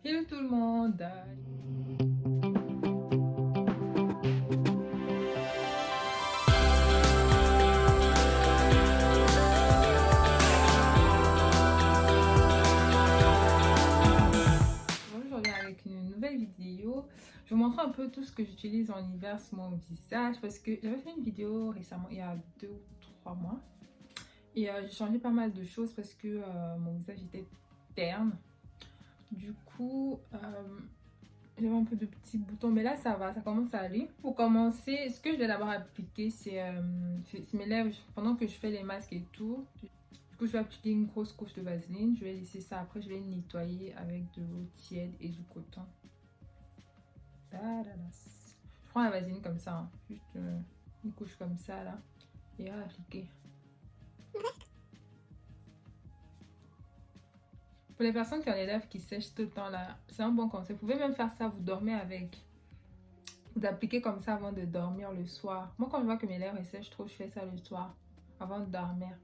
Hello tout le monde. Aujourd'hui avec une nouvelle vidéo. Je vais vous montrer un peu tout ce que j'utilise en hiver sur mon visage parce que j'avais fait une vidéo récemment, il y a 2 ou 3 mois. Et j'ai changé pas mal de choses parce que mon visage était terne. Du coup, j'avais un peu de petits boutons, mais là ça va, ça commence à aller. Pour commencer, ce que je vais d'abord appliquer, c'est mes lèvres pendant que je fais les masques et tout. Du coup, je vais appliquer une grosse couche de vaseline. Je vais laisser ça. Après, je vais nettoyer avec de l'eau tiède et du coton. Je prends la vaseline comme ça, hein. Juste une couche comme ça là, et à appliquer. Pour les personnes qui ont les lèvres qui sèchent tout le temps là, c'est un bon conseil. Vous pouvez même faire ça, vous dormez avec. Vous appliquez comme ça avant de dormir le soir. Moi, quand je vois que mes lèvres sèchent trop, je fais ça le soir avant de dormir.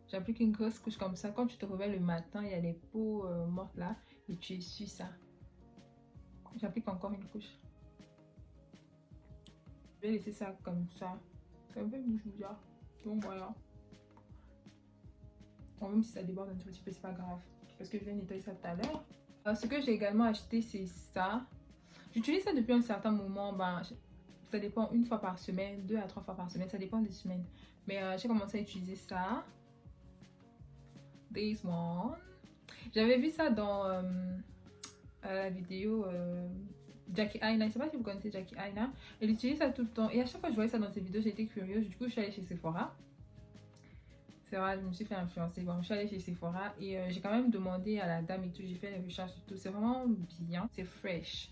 J'applique une grosse couche comme ça. Quand tu te réveilles le matin, il y a les peaux mortes là et tu essuies ça. J'applique encore une couche. Je vais laisser ça comme ça. C'est un peu bouge-bougeard. Donc voilà. Bon, même si ça déborde un petit peu, c'est pas grave. Parce que je vais nettoyer ça tout à l'heure. Ce que j'ai également acheté, c'est ça. J'utilise ça depuis un certain moment. Ben, ça dépend, une fois par semaine, 2 à 3 fois par semaine. Ça dépend des semaines. Mais j'ai commencé à utiliser ça. This one. J'avais vu ça dans la vidéo Jackie Aina. Je sais pas si vous connaissez Jackie Aina. Elle utilise ça tout le temps. Et à chaque fois que je voyais ça dans ses vidéos, j'étais curieuse. Du coup, je suis allée chez Sephora. C'est vrai, je me suis fait influencer. Bon, je suis allée chez Sephora et j'ai quand même demandé à la dame et tout. J'ai fait les recherches et tout. C'est vraiment bien. C'est fresh.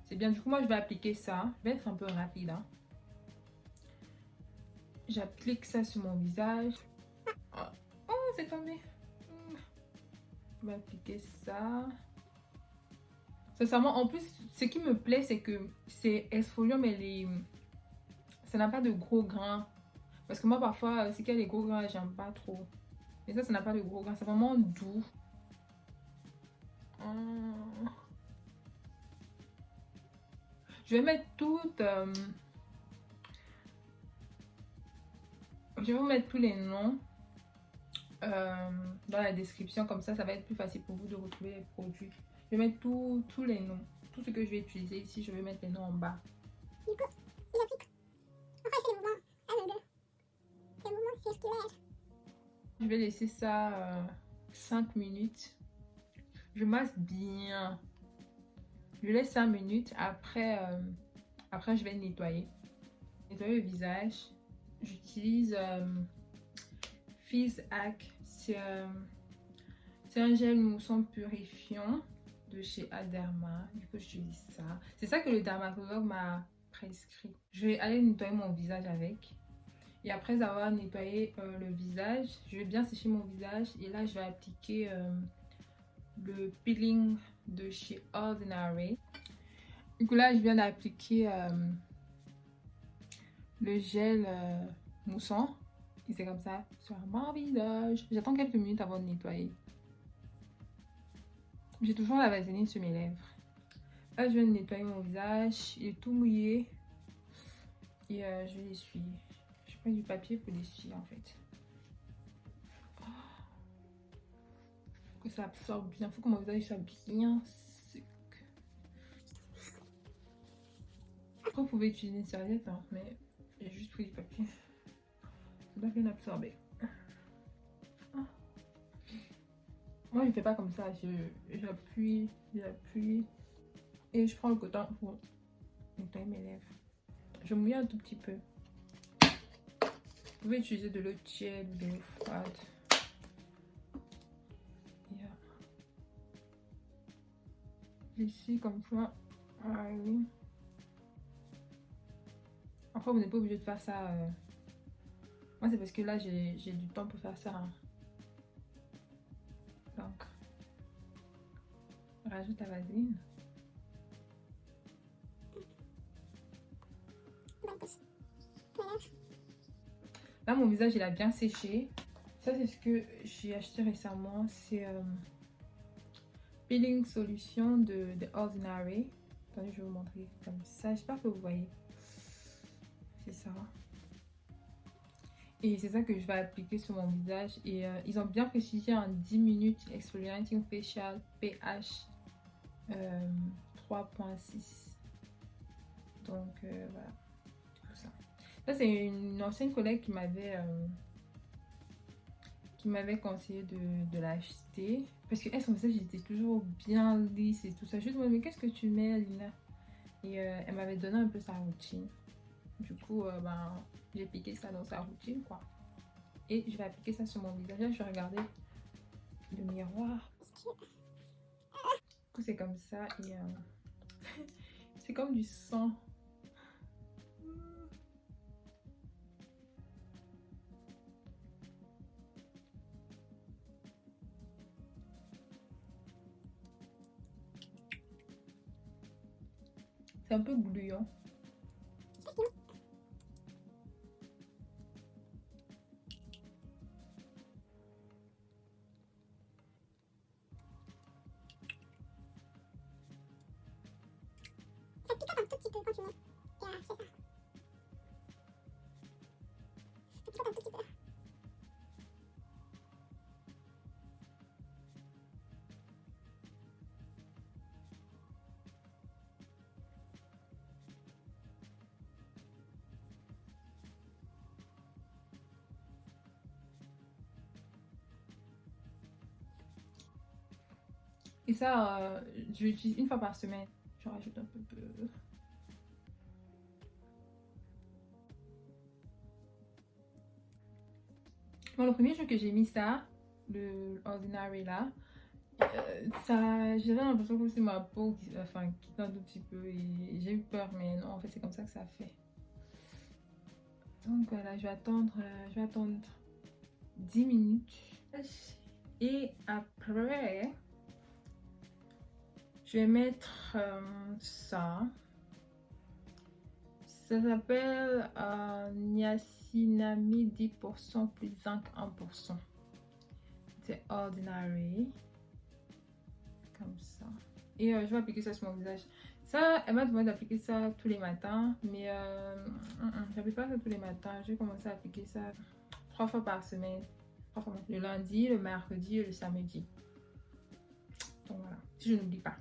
C'est bien. Du coup, moi, je vais appliquer ça. Je vais être un peu rapide. Hein. J'applique ça sur mon visage. Oh, c'est tombé. Je vais appliquer ça. Sincèrement, en plus, ce qui me plaît, c'est que c'est exfoliant, mais ça n'a pas de gros grains. Parce que moi, parfois, c'est qu'il y a des gros grains, j'aime pas trop. Mais ça n'a pas de gros grains. C'est vraiment doux. Je vais mettre toutes... je vais vous mettre tous les noms dans la description. Comme ça va être plus facile pour vous de retrouver les produits. Je vais mettre tous les noms. Tout ce que je vais utiliser ici, je vais mettre les noms en bas. Je vais laisser ça 5 minutes. Je masse bien. Je laisse 5 minutes. Après, je vais nettoyer. Nettoyer le visage. J'utilise Fizz Hack. C'est un gel moussant purifiant de chez Aderma. Du coup, j'utilise ça. C'est ça que le dermatologue m'a prescrit. Je vais aller nettoyer mon visage avec. Et après avoir nettoyé le visage, je vais bien sécher mon visage. Et là, je vais appliquer le peeling de chez Ordinary. Du coup, là, je viens d'appliquer le gel moussant. Et c'est comme ça sur mon visage. J'attends quelques minutes avant de nettoyer. J'ai toujours la vaseline sur mes lèvres. Là, je viens de nettoyer mon visage. Il est tout mouillé. Et je vais l'essuyer. Je prends du papier pour l'essuyer en fait. Que ça absorbe bien. Faut que mon visage soit bien sec. Après, vous pouvez utiliser une serviette, hein, mais j'ai juste pris du papier. Ça doit bien absorber. Moi, je fais pas comme ça. J'appuie. Et je prends le coton pour nettoyer mes lèvres. Je mouille un tout petit peu. Vous pouvez utiliser de l'eau tiède ou de l'eau froide. Ici, comme ça. Ah, oui. Après, vous n'êtes pas obligé de faire ça. Moi, c'est parce que là, j'ai du temps pour faire ça. Hein. Donc, rajoute la vaseline. Là, mon visage, il a bien séché. Ça, c'est ce que j'ai acheté récemment. C'est peeling solution de Ordinary. Attendez, je vais vous montrer comme ça. J'espère que vous voyez. C'est ça. Et c'est ça que je vais appliquer sur mon visage. Et ils ont bien précisé en 10 minutes exfoliating facial pH 3.6. Donc voilà, tout ça. Ça c'est une ancienne collègue qui m'avait conseillé de l'acheter. Parce que son visage était toujours bien lisse et tout ça. Je lui ai demandé, mais qu'est-ce que tu mets, Lina? Et elle m'avait donné un peu sa routine. Du coup, j'ai piqué ça dans sa routine, quoi. Et je vais appliquer ça sur mon visage. Là, je vais regarder le miroir. Du coup, c'est comme ça. Et c'est comme du sang. C'est un peu gluant. Ça picote un tout petit peu quand tu mets. Et c'est ça. Ça picote un tout petit peu. Et ça, je l'utilise une fois par semaine. Je rajoute un peu. Bon, le premier jour que j'ai mis ça, le Ordinary là, j'avais l'impression que c'est ma peau qui quitte un tout petit peu et j'ai eu peur, mais non, en fait c'est comme ça que ça fait. Donc voilà, je vais attendre 10 minutes et après je vais mettre ça. Ça s'appelle niacinamide 10% plus zinc 1%. C'est Ordinary. Comme ça. Et je vais appliquer ça sur mon visage. Ça, elle m'a demandé d'appliquer ça tous les matins. Mais j'applique pas ça tous les matins. Je vais commencer à appliquer ça 3 fois par semaine. 3 fois. Le lundi, le mercredi et le samedi. Donc voilà. Si je n'oublie pas.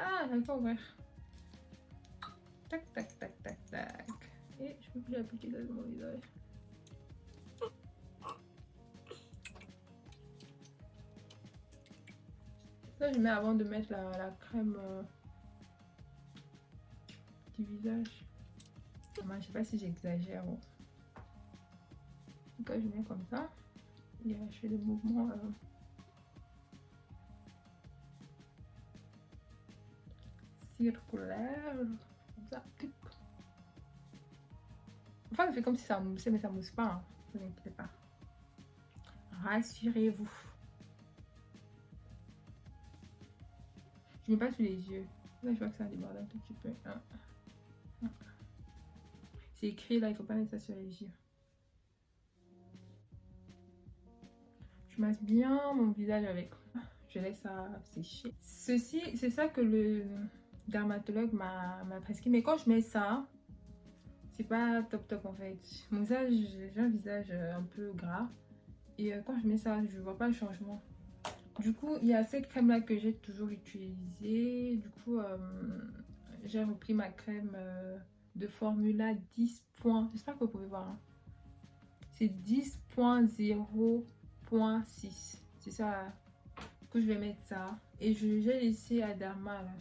Ah, j'arrive pas à ouvrir. Tac, tac, tac, tac, tac. Et je peux plus appliquer ça sur mon visage. Ça, je mets avant de mettre la crème du visage. Moi, je sais pas si j'exagère. En tout cas, je mets comme ça. Et je fais des mouvements circulaires. Comme ça. Enfin, ça fait comme si ça moussait, mais ça mousse pas. Hein. Ne vous inquiétez pas. Rassurez-vous. Je mets pas sur les yeux. Là, je vois que ça déborde un tout petit peu. C'est écrit là, il faut pas mettre ça sur les yeux. Je masse bien mon visage avec. Je laisse ça sécher. Ceci, c'est ça que le dermatologue m'a prescrit. Mais quand je mets ça, c'est pas top top en fait. Mon visage, j'ai un visage un peu gras. Et quand je mets ça, je vois pas le changement. Du coup, il y a cette crème là que j'ai toujours utilisée. Du coup, j'ai repris ma crème de Formula 10. J'espère que vous pouvez voir. Hein. C'est 10.0.6. C'est ça. Du coup, je vais mettre ça. Et j'ai laissé à Derma là.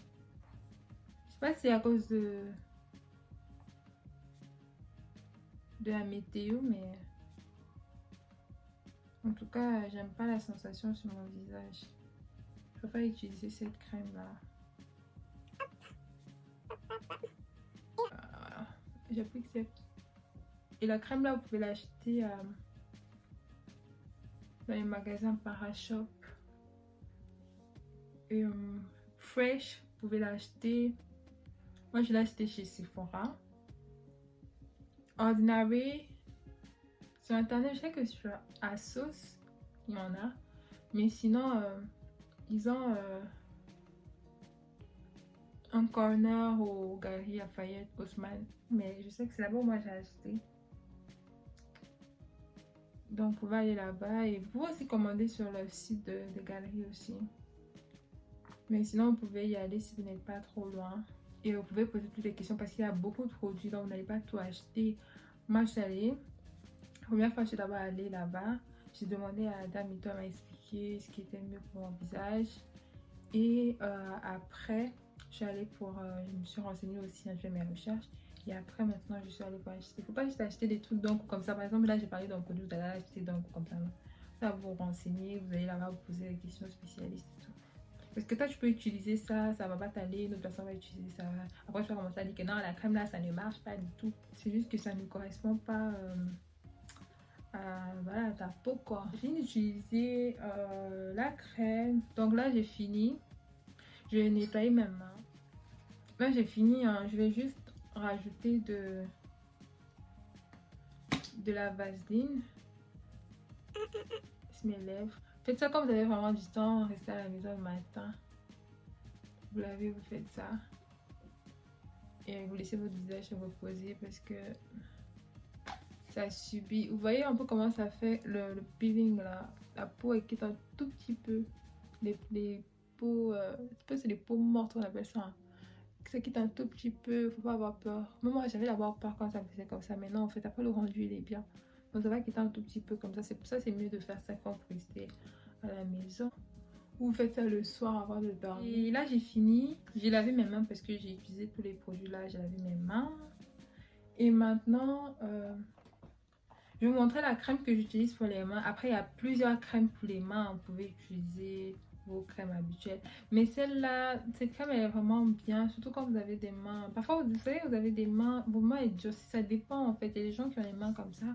Je sais pas si c'est à cause de la météo, mais en tout cas, j'aime pas la sensation sur mon visage. Je préfère utiliser cette crème là. J'applique cette. Et la crème là, vous pouvez l'acheter dans les magasins Parashop. Et Fresh, vous pouvez l'acheter. Moi, je l'ai acheté chez Sephora. Ordinary. Sur internet, je sais que sur ASOS, il y en a. Mais sinon, disons, un corner aux Galeries Lafayette, Haussmann. Mais je sais que c'est là-bas où moi j'ai acheté. Donc, vous pouvez aller là-bas et vous pouvez aussi commander sur le site de Galeries aussi. Mais sinon, vous pouvez y aller si vous n'êtes pas trop loin. Et vous pouvez poser toutes les questions parce qu'il y a beaucoup de produits, donc vous n'allez pas tout acheter. Moi, je suis allée. La première fois, je suis d'abord allée là-bas. J'ai demandé à Dame Ito, elle m'a expliqué ce qui était mieux pour mon visage. Et après, je suis allée je me suis renseignée aussi, hein, je fais mes recherches. Et après, maintenant, je suis allée pour acheter. Il ne faut pas juste acheter des trucs d'un coup comme ça. Par exemple, là, j'ai parlé d'un produit, vous allez acheter d'un coup comme ça. Ça vous renseigner, vous allez là-bas vous poser des questions spécialistes et tout. Parce que toi, tu peux utiliser ça, ça va pas t'aller, une autre personne va utiliser ça. Après, tu vas commencer à dire que non, la crème là, ça ne marche pas du tout. C'est juste que ça ne correspond pas voilà, à ta peau, quoi. J'ai fini d'utiliser la crème. Donc là, j'ai fini. Je vais nettoyer mes mains. Là, j'ai fini. Hein. Je vais juste rajouter de la vaseline sur mes lèvres. Faites ça quand vous avez vraiment du temps, restez à la maison le matin. Vous lavez, vous faites ça. Et vous laissez votre visage se reposer parce que ça subit. Vous voyez un peu comment ça fait le peeling là. La peau elle quitte un tout petit peu. Les peaux, c'est des peaux mortes on appelle ça. Hein. Ça quitte un tout petit peu, faut pas avoir peur. Même moi j'avais d'abord peur quand ça me faisait comme ça. Mais non en fait après le rendu il est bien. Donc ça va quitter un tout petit peu comme ça. C'est pour ça c'est mieux de faire ça quand vous restez à la maison. Ou vous faites ça le soir avant de dormir. Et là j'ai fini. J'ai lavé mes mains parce que j'ai utilisé tous les produits là. J'ai lavé mes mains. Et maintenant, je vais vous montrer la crème que j'utilise pour les mains. Après il y a plusieurs crèmes pour les mains. Vous pouvez utiliser vos crèmes habituelles. Mais celle-là, cette crème elle est vraiment bien. Surtout quand vous avez des mains. Parfois vous savez vous avez des mains. Vos mains elles durcissent. Ça dépend en fait. Il y a des gens qui ont les mains comme ça.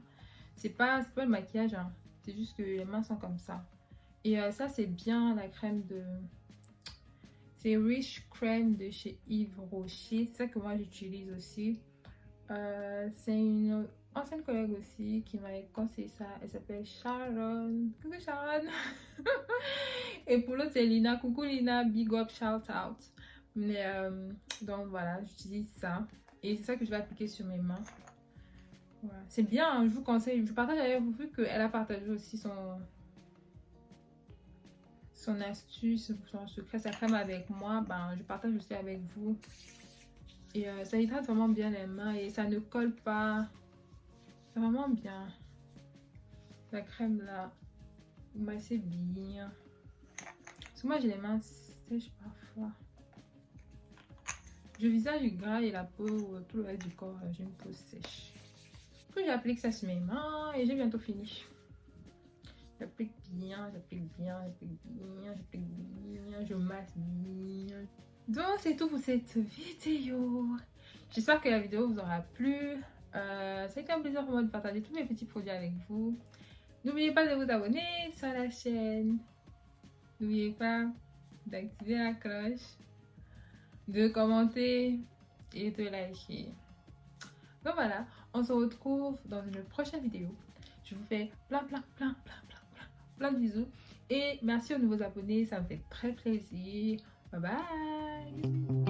C'est pas le maquillage. Hein. C'est juste que les mains sont comme ça. Et ça c'est bien la crème de... C'est Rich Crème de chez Yves Rocher. C'est ça que moi j'utilise aussi. C'est une ancienne collègue aussi qui m'a conseillé ça. Elle s'appelle Sharon. Coucou Sharon. Et pour l'autre c'est Lina. Coucou Lina. Big up, shout out. Mais donc voilà, j'utilise ça. Et c'est ça que je vais appliquer sur mes mains. Voilà. C'est bien, hein, je vous conseille. Je partage avec vous vu qu'elle a partagé aussi son astuce, son secret, sa crème avec moi. Ben, je partage aussi avec vous. Et ça hydrate vraiment bien les mains et ça ne colle pas. C'est vraiment bien. La crème là, vous massez bien. Parce que moi j'ai les mains sèches parfois. Le visage est gras et la peau, tout le reste du corps, j'ai une peau sèche. Puis j'applique ça sur mes mains et j'ai bientôt fini. J'applique bien, j'applique bien, j'applique bien, j'applique bien, je masse bien. Donc c'est tout pour cette vidéo. J'espère que la vidéo vous aura plu. Ça a été un plaisir pour moi de partager tous mes petits produits avec vous. N'oubliez pas de vous abonner sur la chaîne. N'oubliez pas d'activer la cloche, de commenter et de liker. Donc voilà, on se retrouve dans une prochaine vidéo. Je vous fais plein de bisous. Et merci aux nouveaux abonnés, ça me fait très plaisir. Bye bye.